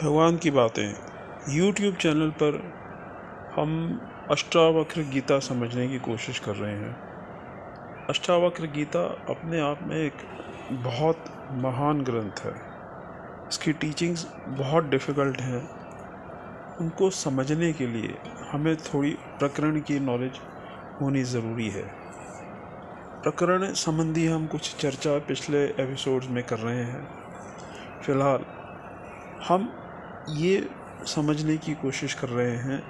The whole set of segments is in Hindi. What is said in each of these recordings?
भगवान की बातें यूट्यूब चैनल पर हम अष्टावक्र गीता समझने की कोशिश कर रहे हैं। अष्टावक्र गीता अपने आप में एक बहुत महान ग्रंथ है। इसकी टीचिंग्स बहुत डिफ़िकल्ट हैं। उनको समझने के लिए हमें थोड़ी प्रकरण की नॉलेज होनी ज़रूरी है। प्रकरण संबंधी हम कुछ चर्चा पिछले एपिसोड्स में कर रहे हैं। फ़िलहाल हम ये समझने की कोशिश कर रहे हैं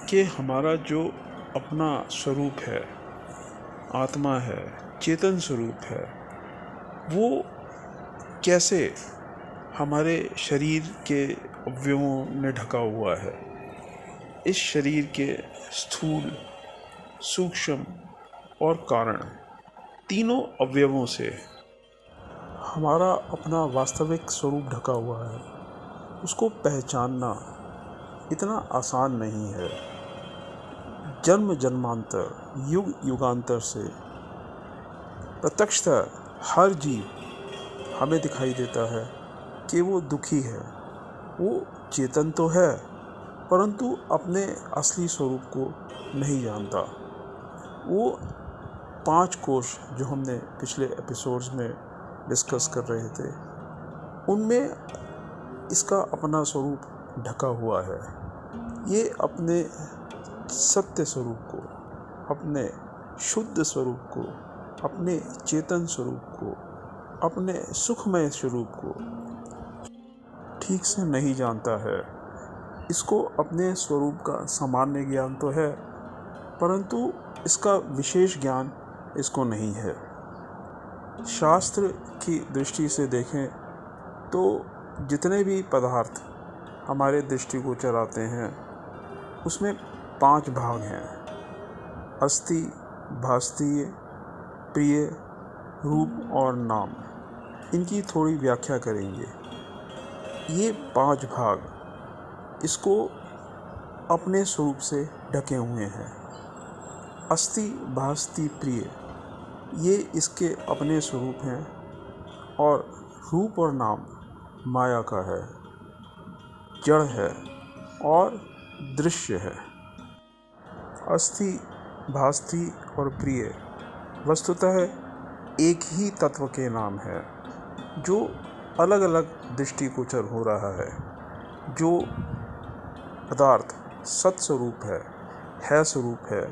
कि हमारा जो अपना स्वरूप है, आत्मा है, चेतन स्वरूप है, वो कैसे हमारे शरीर के अवयवों ने ढका हुआ है। इस शरीर के स्थूल, सूक्ष्म और कारण तीनों अवयवों से हमारा अपना वास्तविक स्वरूप ढका हुआ है। उसको पहचानना इतना आसान नहीं है। जन्म जन्मांतर, युग युगांतर से प्रत्यक्षतः हर जीव हमें दिखाई देता है कि वो दुखी है। वो चेतन तो है, परंतु अपने असली स्वरूप को नहीं जानता। वो 5 कोश जो हमने पिछले एपिसोड्स में डिस्कस कर रहे थे, उनमें इसका अपना स्वरूप ढका हुआ है। ये अपने सत्य स्वरूप को, अपने शुद्ध स्वरूप को, अपने चेतन स्वरूप को, अपने सुखमय स्वरूप को ठीक से नहीं जानता है। इसको अपने स्वरूप का सामान्य ज्ञान तो है, परंतु इसका विशेष ज्ञान इसको नहीं है। शास्त्र की दृष्टि से देखें तो जितने भी पदार्थ हमारे दृष्टिगोचर आते हैं, उसमें 5 भाग हैं: अस्थि, भास्तीय, प्रिय, रूप और नाम। इनकी थोड़ी व्याख्या करेंगे। ये 5 भाग इसको अपने स्वरूप से ढके हुए हैं। अस्थि, भास्ति, प्रिय ये इसके अपने स्वरूप हैं, और रूप और नाम माया का है, जड़ है और दृश्य है। अस्थि, भास्ति और प्रिय वस्तुतः एक ही तत्व के नाम है, जो अलग अलग दृष्टिगोचर हो रहा है। जो पदार्थ सत्स्वरूप है स्वरूप है,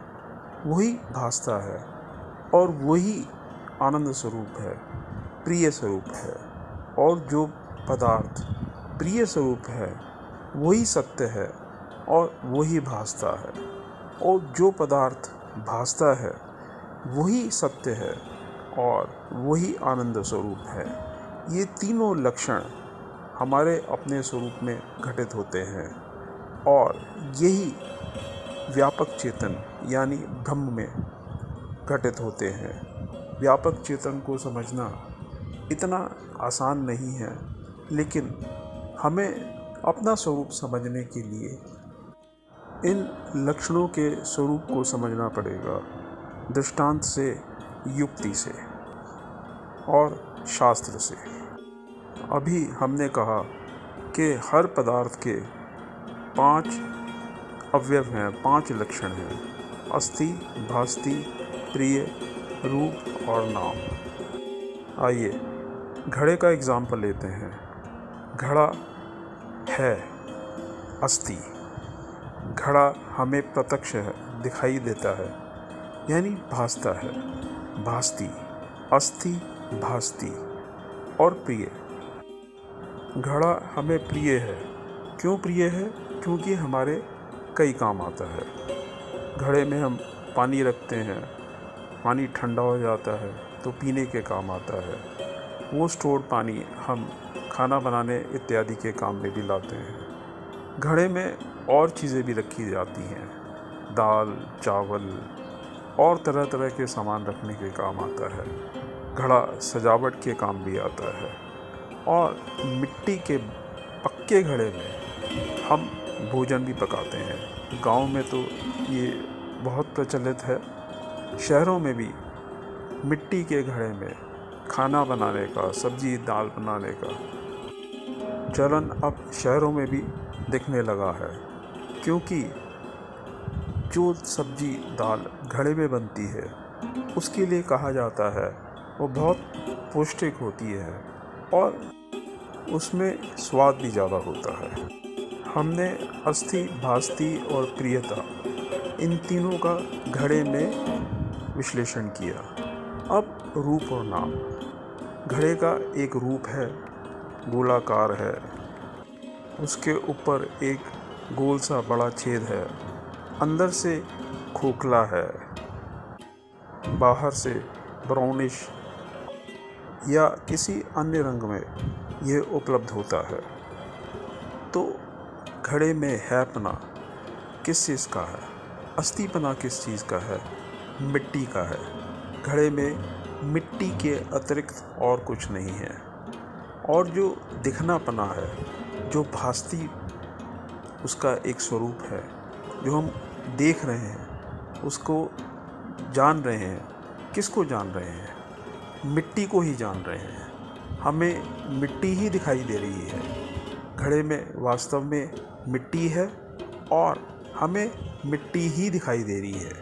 वही भासता है, और वही आनंद स्वरूप है, प्रिय स्वरूप है। और जो पदार्थ प्रिय स्वरूप है, वही सत्य है और वही भासता है। और जो पदार्थ भासता है, वही सत्य है और वही आनंद स्वरूप है। ये तीनों लक्षण हमारे अपने स्वरूप में घटित होते हैं, और यही व्यापक चेतन यानी ब्रह्म में घटित होते हैं। व्यापक चेतन को समझना इतना आसान नहीं है, लेकिन हमें अपना स्वरूप समझने के लिए इन लक्षणों के स्वरूप को समझना पड़ेगा, दृष्टांत से, युक्ति से और शास्त्र से। अभी हमने कहा कि हर पदार्थ के 5 अवयव हैं, 5 लक्षण हैं: अस्थि, भास्ति, प्रिय, रूप और नाम। आइए घड़े का एग्जाम्पल लेते हैं। घड़ा है अस्थि। घड़ा हमें प्रत्यक्ष है, दिखाई देता है, यानी भासता है। भास्ति, अस्थि, भास्ति और प्रिय। घड़ा हमें प्रिय है। क्यों प्रिय है? क्योंकि हमारे कई काम आता है। घड़े में हम पानी रखते हैं, पानी ठंडा हो जाता है तो पीने के काम आता है। वो स्टोर्ड पानी हम खाना बनाने इत्यादि के काम में भी लाते हैं। घड़े में और चीज़ें भी रखी जाती हैं, दाल, चावल और तरह तरह के सामान रखने के काम आता है। घड़ा सजावट के काम भी आता है। और मिट्टी के पक्के घड़े में हम भोजन भी पकाते हैं। गांव में तो ये बहुत प्रचलित है। शहरों में भी मिट्टी के घड़े में खाना बनाने का, सब्जी दाल बनाने का चलन अब शहरों में भी दिखने लगा है, क्योंकि जो सब्जी दाल घड़े में बनती है उसके लिए कहा जाता है वो बहुत पौष्टिक होती है और उसमें स्वाद भी ज़्यादा होता है। हमने अस्थि, भास्ति और प्रियता इन तीनों का घड़े में विश्लेषण किया। अब रूप और नाम। घड़े का एक रूप है, गोलाकार है, उसके ऊपर एक गोल सा बड़ा छेद है, अंदर से खोखला है, बाहर से ब्राउनिश या किसी अन्य रंग में यह उपलब्ध होता है। तो घड़े में हैपना किस चीज़ का है, अस्थिपना किस चीज़ का है? मिट्टी का है। घड़े में मिट्टी के अतिरिक्त और कुछ नहीं है। और जो दिखनापना है, जो भास्ति उसका एक स्वरूप है, जो हम देख रहे हैं, उसको जान रहे हैं। किसको जान रहे हैं? मिट्टी को ही जान रहे हैं। हमें मिट्टी ही दिखाई दे रही है। घड़े में वास्तव में मिट्टी है और हमें मिट्टी ही दिखाई दे रही है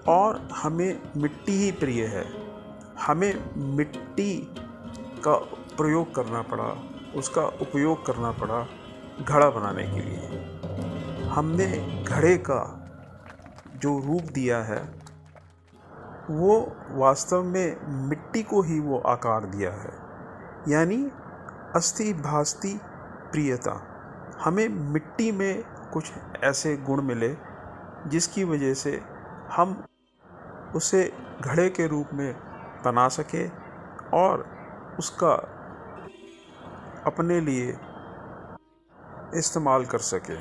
और हमें मिट्टी ही प्रिय है। हमें मिट्टी का प्रयोग करना पड़ा, उसका उपयोग करना पड़ा घड़ा बनाने के लिए। हमने घड़े का जो रूप दिया है वो वास्तव में मिट्टी को ही वो आकार दिया है, यानी अस्थि, भास्ति, प्रियता। हमें मिट्टी में कुछ ऐसे गुण मिले जिसकी वजह से हम उसे घड़े के रूप में बना सके और उसका अपने लिए इस्तेमाल कर सके।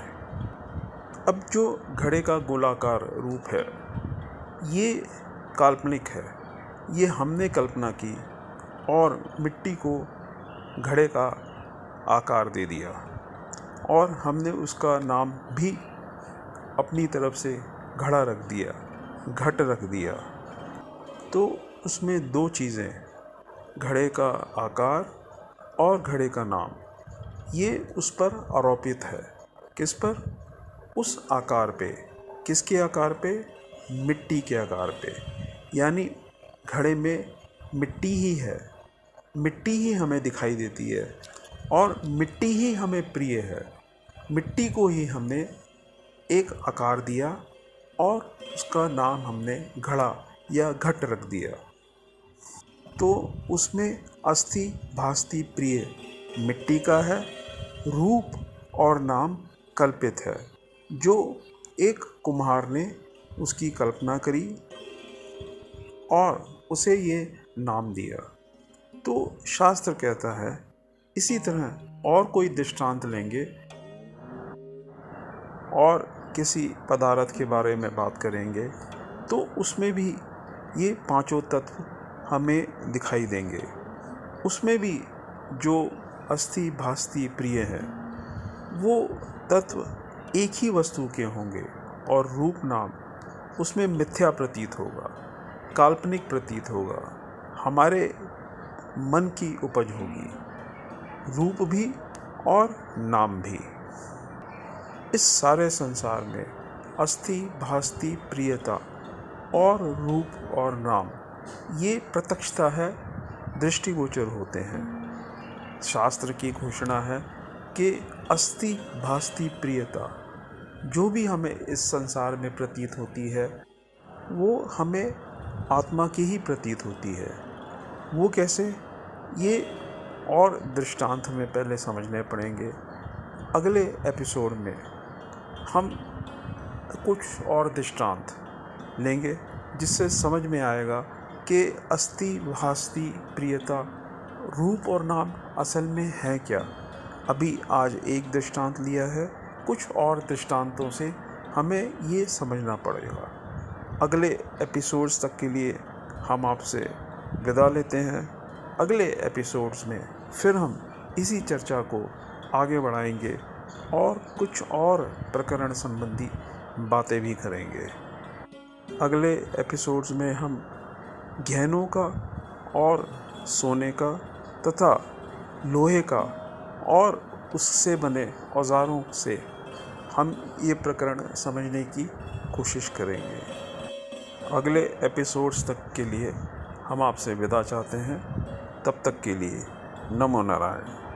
अब जो घड़े का गोलाकार रूप है ये काल्पनिक है। ये हमने कल्पना की और मिट्टी को घड़े का आकार दे दिया और हमने उसका नाम भी अपनी तरफ से घड़ा रख दिया, घट रख दिया। तो उसमें दो चीज़ें, घड़े का आकार और घड़े का नाम, ये उस पर आरोपित है। किस पर? उस आकार पे। किसके आकार पे? मिट्टी के आकार पे। यानी घड़े में मिट्टी ही है, मिट्टी ही हमें दिखाई देती है और मिट्टी ही हमें प्रिय है। मिट्टी को ही हमने एक आकार दिया और उसका नाम हमने घड़ा या घट रख दिया। तो उसमें अस्थि, भास्ति, प्रिय मिट्टी का है, रूप और नाम कल्पित है, जो एक कुम्हार ने उसकी कल्पना करी और उसे ये नाम दिया। तो शास्त्र कहता है इसी तरह और कोई दृष्टांत लेंगे और किसी पदार्थ के बारे में बात करेंगे तो उसमें भी ये पांचों तत्व हमें दिखाई देंगे। उसमें भी जो अस्थि, भास्ति, प्रिय है वो तत्व एक ही वस्तु के होंगे और रूप नाम उसमें मिथ्या प्रतीत होगा, काल्पनिक प्रतीत होगा, हमारे मन की उपज होगी, रूप भी और नाम भी। इस सारे संसार में अस्थि, भास्ति, प्रियता और रूप और नाम ये प्रत्यक्षता है, दृष्टिगोचर होते हैं। शास्त्र की घोषणा है कि अस्थि, भास्ति, प्रियता जो भी हमें इस संसार में प्रतीत होती है वो हमें आत्मा की ही प्रतीत होती है। वो कैसे? ये और दृष्टांत हमें पहले समझने पड़ेंगे। अगले एपिसोड में हम कुछ और दृष्टांत लेंगे जिससे समझ में आएगा कि अस्थि, भास्ति, प्रियता, रूप और नाम असल में है क्या। अभी आज एक दृष्टांत लिया है, कुछ और दृष्टांतों से हमें ये समझना पड़ेगा। अगले एपिसोड्स तक के लिए हम आपसे विदा लेते हैं। अगले एपिसोड्स में फिर हम इसी चर्चा को आगे बढ़ाएंगे और कुछ और प्रकरण संबंधी बातें भी करेंगे। अगले एपिसोड्स में हम गहनों का और सोने का तथा लोहे का और उससे बने औजारों से हम ये प्रकरण समझने की कोशिश करेंगे। अगले एपिसोड्स तक के लिए हम आपसे विदा चाहते हैं। तब तक के लिए नमो नारायण।